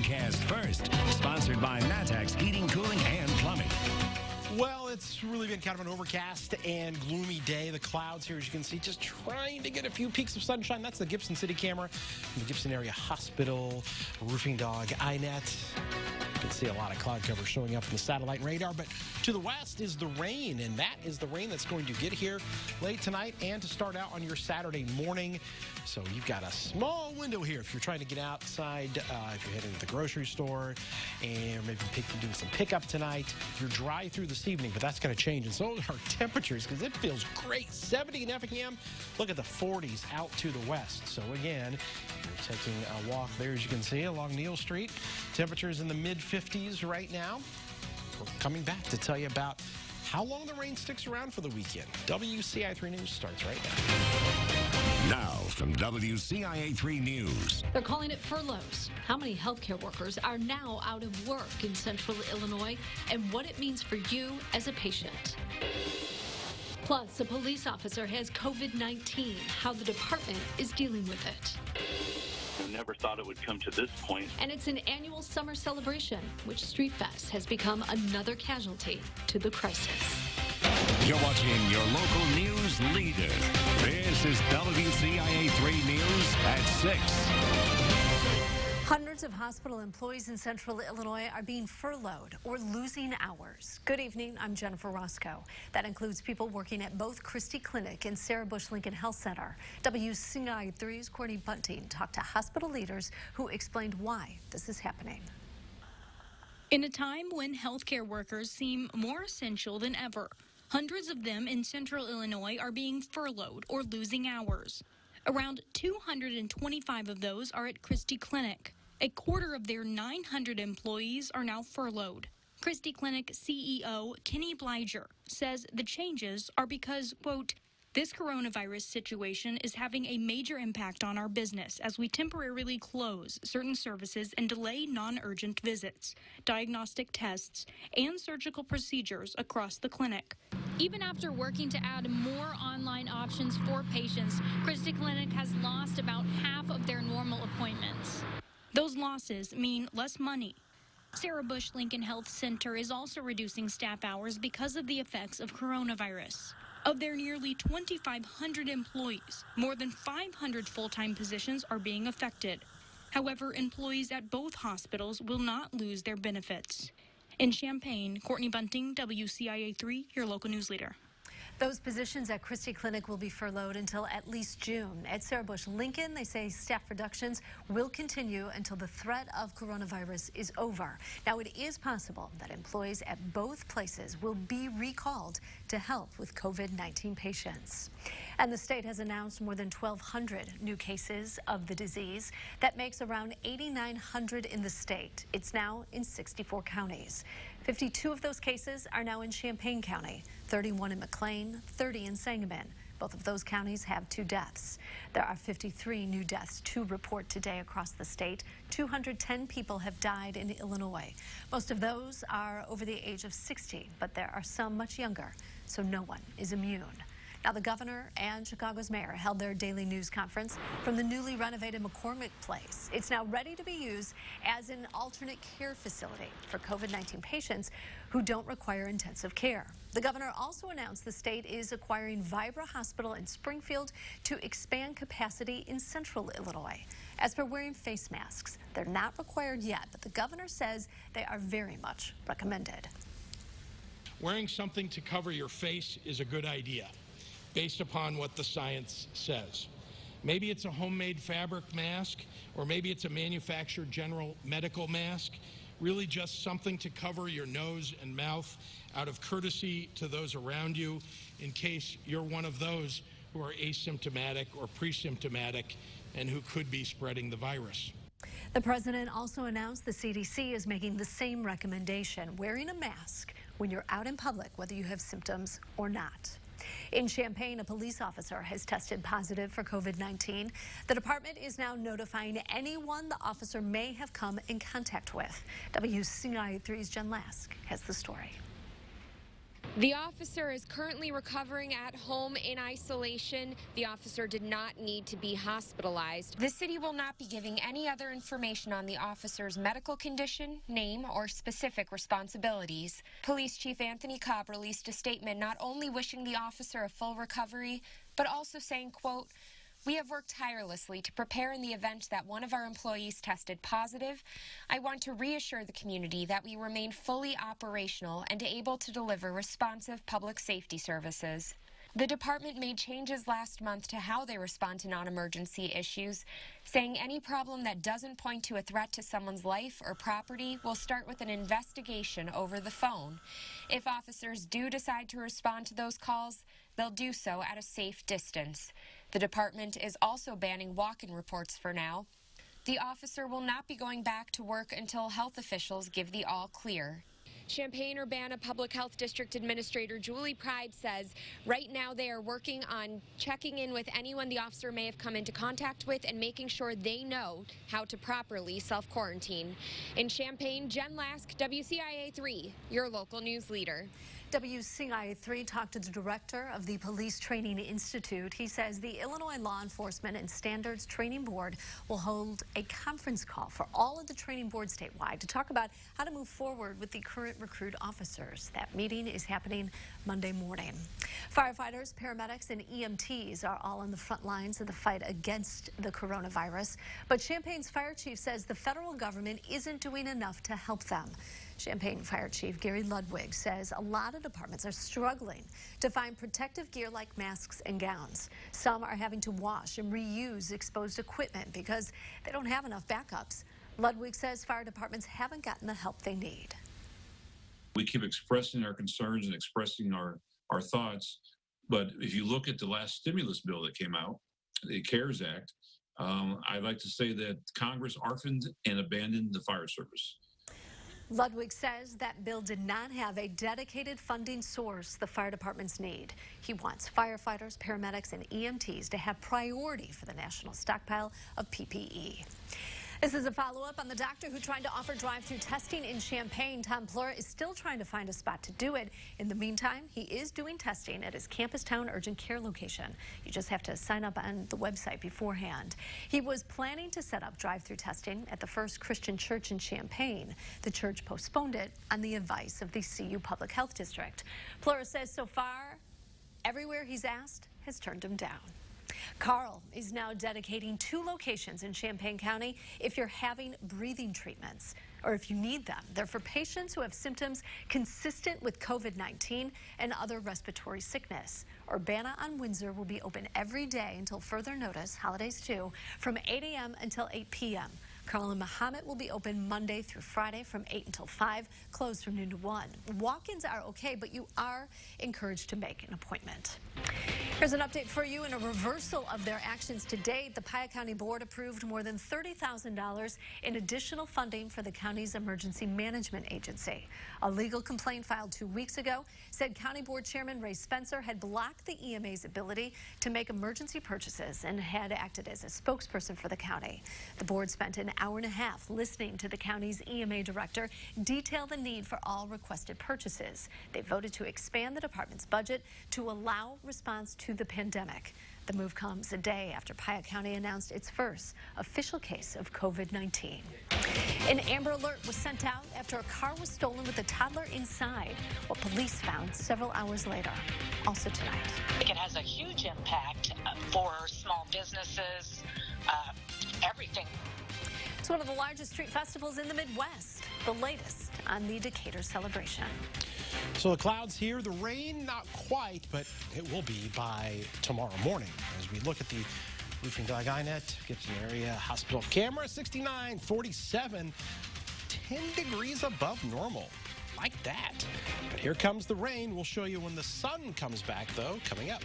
forecast first. Sponsored by Matex Heating, Cooling, and Plumbing. Well, it's really been kind of an overcast and gloomy day. The clouds here, as you can see, just trying to get a few peaks of sunshine. That's the Gibson City camera from the Gibson Area Hospital, Roofing Dog, INET. You can see a lot of cloud cover showing up in the satellite and radar. But to the west is the rain, and that is the rain that's going to get here late tonight and to start out on your Saturday morning. So you've got a small window here if you're trying to get outside, if you're heading to the grocery store, and maybe doing some pickup tonight. You're dry through this evening, but that's going to change. And so are temperatures, because it feels great. 70 in Effingham. Look at the 40s out to the west. So again, you're taking a walk there, as you can see, along Neal Street. Temperatures in the mid-50s right now. We're coming back to tell you about how long the rain sticks around for the weekend. WCIA 3 News starts right now. Now from WCIA 3 News. They're calling it furloughs. How many healthcare workers are now out of work in central Illinois and what it means for you as a patient. Plus, a police officer has COVID-19, how the department is dealing with it. I never thought it would come to this point. And it's an annual summer celebration, which Street Fest has become another casualty to the crisis. You're watching your local news leader. This is WCIA 3 News at 6. Hundreds of hospital employees in central Illinois are being furloughed or losing hours. Good evening, I'm Jennifer Roscoe. That includes people working at both Christie Clinic and Sarah Bush Lincoln Health Center. WCIA 3's Courtney Bunting talked to hospital leaders who explained why this is happening. In a time when healthcare workers seem more essential than ever, hundreds of them in central Illinois are being furloughed or losing hours. Around 225 of those are at Christie Clinic. A quarter of their 900 employees are now furloughed. Christie Clinic CEO Kenny Bliger says the changes are because, quote, this coronavirus situation is having a major impact on our business as we temporarily close certain services and delay non-urgent visits, diagnostic tests, and surgical procedures across the clinic. Even after working to add more online options for patients, Christie Clinic has lost about half of their normal appointments. Those losses mean less money. Sarah Bush Lincoln Health Center is also reducing staff hours because of the effects of coronavirus. Of their nearly 2,500 employees, more than 500 full-time positions are being affected. However, employees at both hospitals will not lose their benefits. In Champaign, Courtney Bunting, WCIA 3, your local news leader. Those positions at Christie Clinic will be furloughed until at least June. At Sarah Bush Lincoln, they say staff reductions will continue until the threat of coronavirus is over. Now, it is possible that employees at both places will be recalled to help with COVID-19 patients. And the state has announced more than 1,200 new cases of the disease. That makes around 8,900 in the state. It's now in 64 counties. 52 of those cases are now in Champaign County, 31 in McLean, 30 in Sangamon. Both of those counties have 2 deaths. There are 53 new deaths to report today across the state. 210 people have died in Illinois. Most of those are over the age of 60, but there are some much younger, so no one is immune. Now, the governor and Chicago's mayor held their daily news conference from the newly renovated McCormick Place. It's now ready to be used as an alternate care facility for COVID-19 patients who don't require intensive care. The governor also announced the state is acquiring Vibra Hospital in Springfield to expand capacity in central Illinois. As for wearing face masks, they're not required yet, but the governor says they are very much recommended. Wearing something to cover your face is a good idea, based upon what the science says. Maybe it's a homemade fabric mask, or maybe it's a manufactured general medical mask, really just something to cover your nose and mouth out of courtesy to those around you in case you're one of those who are asymptomatic or pre-symptomatic and who could be spreading the virus. The president also announced the CDC is making the same recommendation, wearing a mask when you're out in public, whether you have symptoms or not. In Champaign, a police officer has tested positive for COVID-19. The department is now notifying anyone the officer may have come in contact with. WCIA 3's Jen Lask has the story. The officer is currently recovering at home in isolation. The officer did not need to be hospitalized. The city will not be giving any other information on the officer's medical condition, name, or specific responsibilities. Police Chief Anthony Cobb released a statement not only wishing the officer a full recovery, but also saying, quote, "We have worked tirelessly to prepare in the event that one of our employees tested positive. I want to reassure the community that we remain fully operational and able to deliver responsive public safety services." The department made changes last month to how they respond to non-emergency issues, saying any problem that doesn't point to a threat to someone's life or property will start with an investigation over the phone. If officers do decide to respond to those calls, they'll do so at a safe distance. The department is also banning walk-in reports for now. The officer will not be going back to work until health officials give the all clear. Champaign-Urbana Public Health District Administrator Julie Pride says right now they are working on checking in with anyone the officer may have come into contact with and making sure they know how to properly self-quarantine. In Champaign, Jen Lask, WCIA 3, your local news leader. WCIA 3 talked to the director of the Police Training Institute. He says the Illinois Law Enforcement and Standards Training Board will hold a conference call for all of the training boards statewide to talk about how to move forward with the current recruit officers. That meeting is happening Monday morning. Firefighters, paramedics, and EMTs are all on the front lines of the fight against the coronavirus. But Champaign's fire chief says the federal government isn't doing enough to help them. Champaign Fire Chief Gary Ludwig says a lot of departments are struggling to find protective gear like masks and gowns. Some are having to wash and reuse exposed equipment because they don't have enough backups. Ludwig says fire departments haven't gotten the help they need. We keep expressing our concerns and expressing our thoughts, but if you look at the last stimulus bill that came out, the CARES Act, I'd like to say that Congress orphaned and abandoned the fire service. Ludwig says that bill did not have a dedicated funding source the fire departments need. He wants firefighters, paramedics, and EMTs to have priority for the national stockpile of PPE. This is a follow-up on the doctor who tried to offer drive-through testing in Champaign. Tom Plura is still trying to find a spot to do it. In the meantime, he is doing testing at his Campus Town urgent care location. You just have to sign up on the website beforehand. He was planning to set up drive-through testing at the First Christian Church in Champaign. The church postponed it on the advice of the CU Public Health District. Plura says so far, everywhere he's asked has turned him down. Carl is now dedicating 2 locations in Champaign County if you're having breathing treatments or if you need them. They're for patients who have symptoms consistent with COVID-19 and other respiratory sickness. Urbana on Windsor will be open every day until further notice, holidays too, from 8 a.m. until 8 p.m. Carl and Mahomet will be open Monday through Friday from 8 until 5, closed from noon to 1. Walk-ins are okay, but you are encouraged to make an appointment. Here's an update for you. In a reversal of their actions to date, the Piatt County Board approved more than $30,000 in additional funding for the county's emergency management agency. A legal complaint filed 2 weeks ago said County Board Chairman Ray Spencer had blocked the EMA's ability to make emergency purchases and had acted as a spokesperson for the county. The board spent an hour and a half listening to the county's EMA director detail the need for all requested purchases. They voted to expand the department's budget to allow response to the pandemic. The move comes a day after Piatt County announced its first official case of COVID-19. An Amber Alert was sent out after a car was stolen with a toddler inside, what police found several hours later. Also tonight. I think it has a huge impact for small businesses, everything. It's one of the largest street festivals in the Midwest, the latest on the Decatur celebration. So the clouds here, the rain, not quite, but it will be by tomorrow morning. As we look at the roofing dog INET, Gibson area hospital camera, 69, 47, 10 degrees above normal. Like that. But here comes the rain. We'll show you when the sun comes back, though, coming up.